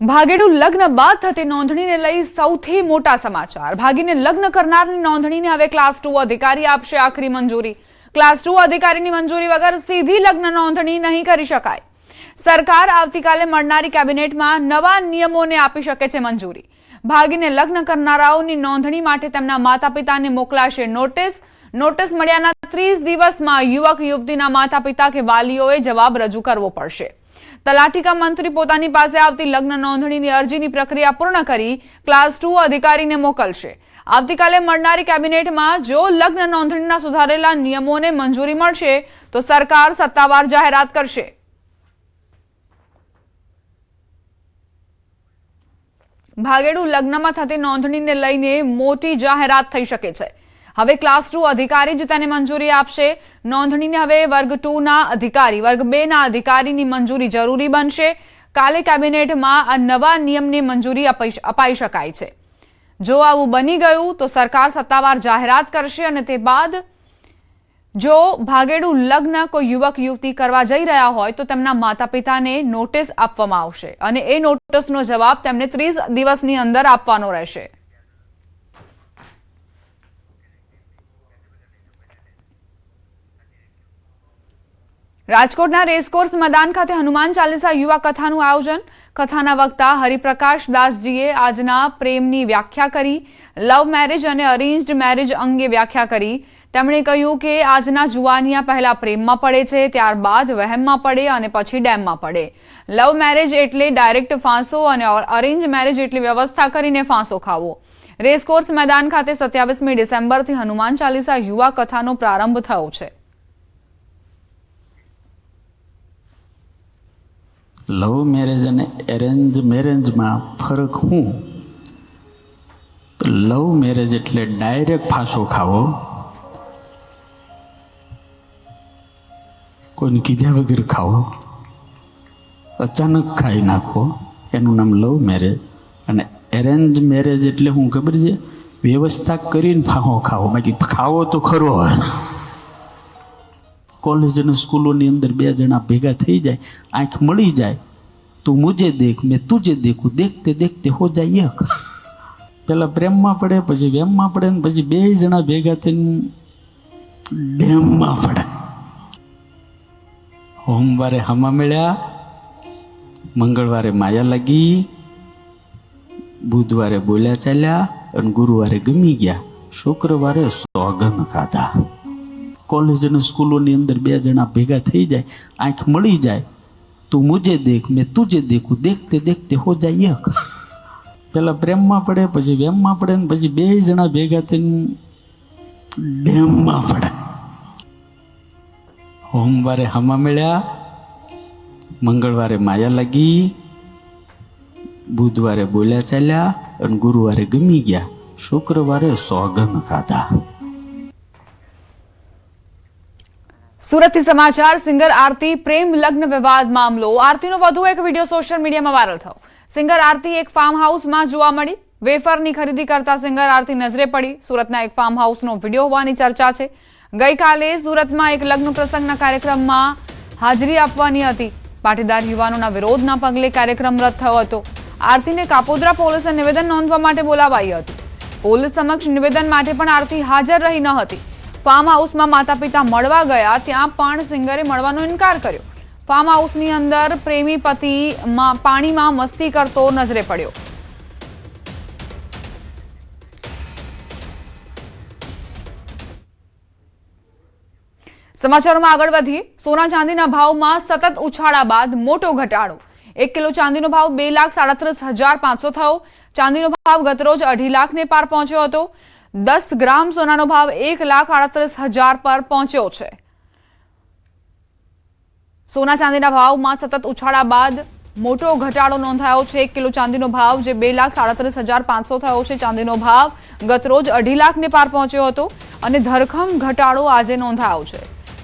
ભાગેડુ લગ્ન બાદ થતી નોંધણીને લઈ સૌથી મોટા સમાચાર। ભાગીને લગ્ન કરનારની નોંધણીને હવે ક્લાસ 2 અધિકારી આપશે આખરી મંજૂરી। ક્લાસ 2 અધિકારીની મંજૂરી વગર સીધી લગ્ન નોંધણી નહીં કરી શકાય। સરકાર આવતીકાલે મળનારી કેબિનેટમાં નવા નિયમોને આપી શકે છે મંજૂરી। ભાગીને લગ્ન કરનારાઓની નોંધણી માટે તેમના માતા-પિતાને મોકલાશે નોટિસ। નોટિસ મળ્યાના 30 દિવસમાં યુવક યુવતીના માતા-પિતા કે વાલીઓએ જવાબ રજૂ કરવો પડશે। તલાટીકા મંત્રી પોતાની પાસે આવતી લગ્ન નોંધણીની અરજીની પ્રક્રિયા પૂર્ણ કરી ક્લાસ 2 અધિકારીને મોકલશે। આવતીકાલે મળનારી કેબિનેટમાં જો લગ્ન નોંધણીના સુધારેલા નિયમોને મંજૂરી મળશે તો સરકાર સત્તાવાર જાહેરાત કરશે। ભાગેડુ લગ્નમાં થતી નોંધણીને લઈને મોટી જાહેરાત થઈ શકે છે। હવે ક્લાસ 2 અધિકારી જ તેને મંજૂરી આપશે। નોંધણીને હવે વર્ગ 2 ના અધિકારી, વર્ગ 2 ના અધિકારીની મંજૂરી જરૂરી બનશે। કાલે કેબિનેટમાં આ નવા નિયમને મંજૂરી અપાઈ શકાય છે। જો આવું બની ગયું તો સરકાર સત્તાવાર જાહેરાત કરશે અને તે બાદ જો ભાગેડુ લગ્ન કોઈ યુવક યુવતી કરવા જઈ રહ્યા હોય તો તેમના માતા-પિતાને નોટિસ આપવામાં આવશે અને એ નોટિસનો જવાબ તેમને 30 દિવસની અંદર આપવાનો રહેશે। રાજકોટના રેસકોર્સ મેદાન ખાતે હનુમાન ચાલીસા યુવા કથાનું આયોજન। કથાના વક્તા હરિપ્રકાશ દાસજીએ આજના પ્રેમની વ્યાખ્યા કરી। લવ મેરેજ અને અરેન્જ્ડ મેરેજ અંગે વ્યાખ્યા કરી। તેમણે કહ્યું કે આજના જુવાનિયા પહેલા પ્રેમમાં પડે છે, ત્યારબાદ વહેમમાં પડે અને પછી ડેમમાં પડે। લવ મેરેજ એટલે ડાયરેક્ટ ફાંસો અને અરેન્જ મેરેજ એટલે વ્યવસ્થા કરીને ફાંસો ખાવો। રેસકોર્સ મેદાન ખાતે 27મી ડિસેમ્બરથી હનુમાન ચાલીસા યુવા કથાનો પ્રારંભ થયો છે। લવ મેરેજ અને એરેન્જ મેરેજમાં ફરક શું? તો લવ મેરેજ એટલે ડાયરેક્ટ ફાંસો ખાવો, કોઈને કીધા વગર ખાવો, અચાનક ખાઈ નાખો, એનું નામ લવ મેરેજ। અને એરેન્જ મેરેજ એટલે શું ખબર છે? વ્યવસ્થા કરીને ફાંસો ખાવો, બાકી ખાવો તો ખરો। કોલેજ અને સ્કૂલોની અંદર બે જણા ભેગા થઈ જાય, આંખ મળી જાય, તું મુझे દેખ મેં તુझे દેખું, દેખતે દેખતે હો જાય એક। પેલા પ્રેમમાં પડે, પછી વેમમાં પડે ને પછી બે જણા ભેગા થઈને ડેમમાં પડે। સોમવારે હમા મળ્યા, મંગળવારે માયા લાગી, બુધવારે બોલ્યા ચાલ્યા અને ગુરુવારે ગમી ગયા, શુક્રવારે સોગન ખાધા। કોલેજ અને સ્કૂલોની અંદર બે જણા ભેગા થઈ જાય, આંખ મળી જાય, તું મુझे દેખ મેં તુझे દેખું, દેખતે દેખતે હો જાય એક। પેલા પ્રેમમાં પડે, પછી વેમમાં પડે ને પછી બે જણા ભેગા થઈને ડેમમાં પડે। સોમવારે હમા મળ્યા, મંગળવારે માયા લાગી, બુધવારે બોલ્યા ચાલ્યા અને ગુરુવારે ગમી ગયા, શુક્રવારે સોગન ખાધા। સુરતથી સમાચાર। સિંગર આરતી પ્રેમ લગ્ન વિવાદ મામલો। આરતીનો વધુ એક વિડીયો સોશિયલ મીડિયામાં વાયરલ થયો। સિંગર આરતી એક ફાર્મ હાઉસમાં જોવા મળી। વેફરની ખરીદી કરતા સિંગર આરતી નજરે પડી। સુરતના એક ફાર્મ હાઉસનો વિડીયો હોવાની ચર્ચા છે। ગઈકાલે સુરતમાં એક લગ્ન પ્રસંગના કાર્યક્રમમાં હાજરી આપવાની હતી। પાટીદાર યુવાનોના વિરોધના પગલે કાર્યક્રમ રદ થયો હતો। આરતીને કાપોદ્રા પોલીસે નિવેદન નોંધવા માટે બોલાવાઈ હતી। પોલીસ સમક્ષ નિવેદન માટે પણ આરતી હાજર રહી ન હતી। ફાર્મ હાઉસમાં માતા-પિતા મળવા ગયા, ત્યાં પણ સિંગરે મળવાનો ઇનકાર કર્યો। ફાર્મ હાઉસની અંદર પ્રેમી પતિ પાણીમાં મસ્તી કરતો નજરે પડ્યો। સમાચારોમાં આગળ વધીએ। સોના ચાંદીના ભાવમાં સતત ઉછાળા બાદ મોટો ઘટાડો। 1 કિલો ચાંદીનો ભાવ 2,37,500 થયો। ચાંદીનો ભાવ ગતરોજ 2.5 લાખને પાર પહોંચ્યો હતો। 10 ગ્રામ સોનાનો ભાવ 1,38,000 પર પહોંચ્યો છે। સોના ચાંદીના ભાવમાં સતત ઉછાળા બાદ મોટો ઘટાડો નોંધાયો છે। 1 કિલો ચાંદીનો ભાવ જે 2,37,500 થયો છે, ચાંદીનો ભાવ ગતરોજ 2.5 લાખને પાર પહોંચ્યો હતો અને ધરખમ ઘટાડો આજે નોંધાયો છે।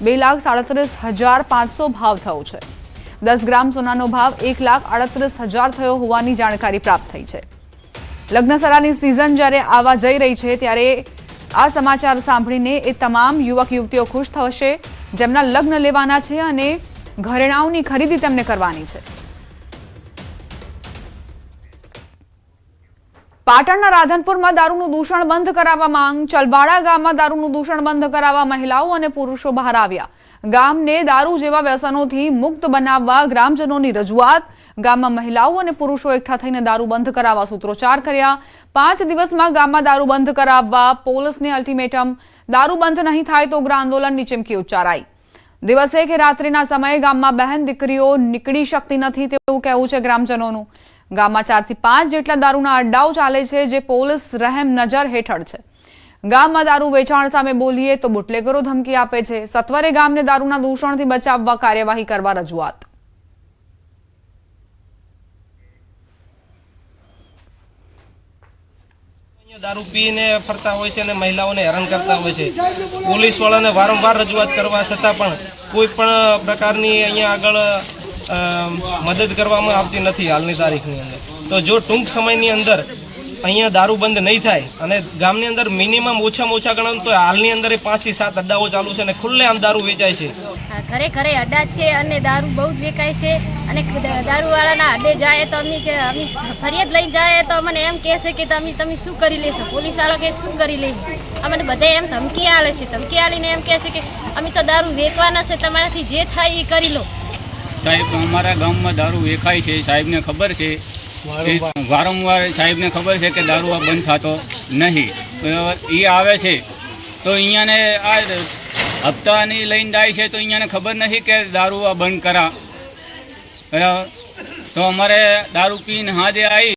2,37,500 ભાવ થયો છે। 10 ગ્રામ સોનાનો ભાવ 1,38,000 થયો હોવાની જાણકારી પ્રાપ્ત થઈ છે। લગ્નસરાની સિઝન જ્યારે આવવા જઈ રહી છે ત્યારે આ સમાચાર સાંભળીને એ તમામ યુવક યુવતીઓ ખુશ થશે જેમના લગ્ન લેવાના છે અને ઘરેણાઓની ખરીદી તેમને કરવાની છે। પાટણના રાધનપુરમાં દારૂનું દૂષણ બંધ કરાવવા માંગ. ચલબાડા ગામમાં દારૂનું દૂષણ બંધ કરાવવા મહિલાઓ અને પુરુષો બહાર આવ્યા. ગામને દારૂ જેવા વ્યસનોથી મુક્ત બનાવવા ગ્રામજનોની રજૂઆત. ગામમાં મહિલાઓ અને પુરુષો એકઠા થઈને દારૂ બંધ કરાવવા સૂત્રોચ્ચાર કર્યા. 5 દિવસમાં ગામમાં દારૂ બંધ કરાવવા પોલીસને અલ્ટિમેટમ. દારૂ બંધ નહીં થાય તો ઉગ્ર આંદોલનની ચીમકી ઉચ્ચારાઈ. દિવસે કે રાત્રિના સમયે ગામમાં બહેન દીકરીઓ નીકળી શકતી નથી તેવું કહેવું છે ગ્રામજનોનું. ગામમાં 4 થી 5 જેટલા દારૂના અડ્ડાઓ ચાલે છે જે પોલીસ રહેમ નજર હેઠળ છે. ગામમાં દારૂ વેચાણ સામે બોલીએ તો બુટલેગરો ધમકી આપે છે. સત્વરે ગામને દારૂના દૂષણથી બચાવવા કાર્યવાહી કરવા રજૂઆત. દારૂ પીને ફરતા હોય છે અને મહિલાઓને હેરાન કરતા હોય છે. પોલીસ વાળાને વારંવાર રજૂઆત કરવા છતાં પણ કોઈ પણ પ્રકારની અહીંયા આગળ મદદ કરવામાં આવતી નથી હાલની તારીખની અંદર. તો જો ટૂંક સમયની અંદર અહીંયા દારૂ બંધ નહીં થાય અને ગામની અંદર મિનિમમ ઓછામાં ઓછા ગણો તો હાલની અંદર 5 થી 7 અડ્ડાઓ ચાલુ છે અને ખુલ્લે આમ દારૂ વેચાય છે. ઘરે ઘરે અડ્ડા છે અને દારૂ બહુ જ વેચાય છે અને દારૂવાળાના અડ્ડે જાય તો અમે ફરિયાદ લઈને જાય તો અમને એમ કહે છે કે તમે શું કરી લેશો. પોલીસવાળો કે શું કરી લેશે. અમને બધે એમ ધમકી આલે છે. ધમકી આલીને એમ કહે છે કે અમે તો દારૂ વેચવાના છે, તમારાથી જે થાય એ કરી લો. સાહેબ, અમારા ગામમાં દારૂ વેચાય છે. સાહેબને ખબર છે, વારંવાર સાહેબને ખબર છે કે દારૂ બંધ થતો નહીં. એ આવે છે તો અહીંયાને આ હપ્તાની લઈને જાય છે તો અહીંયાને ખબર નથી કે દારૂ બંધ કરા. બરાબર, તો અમારે દારૂ પીને હાજે આવી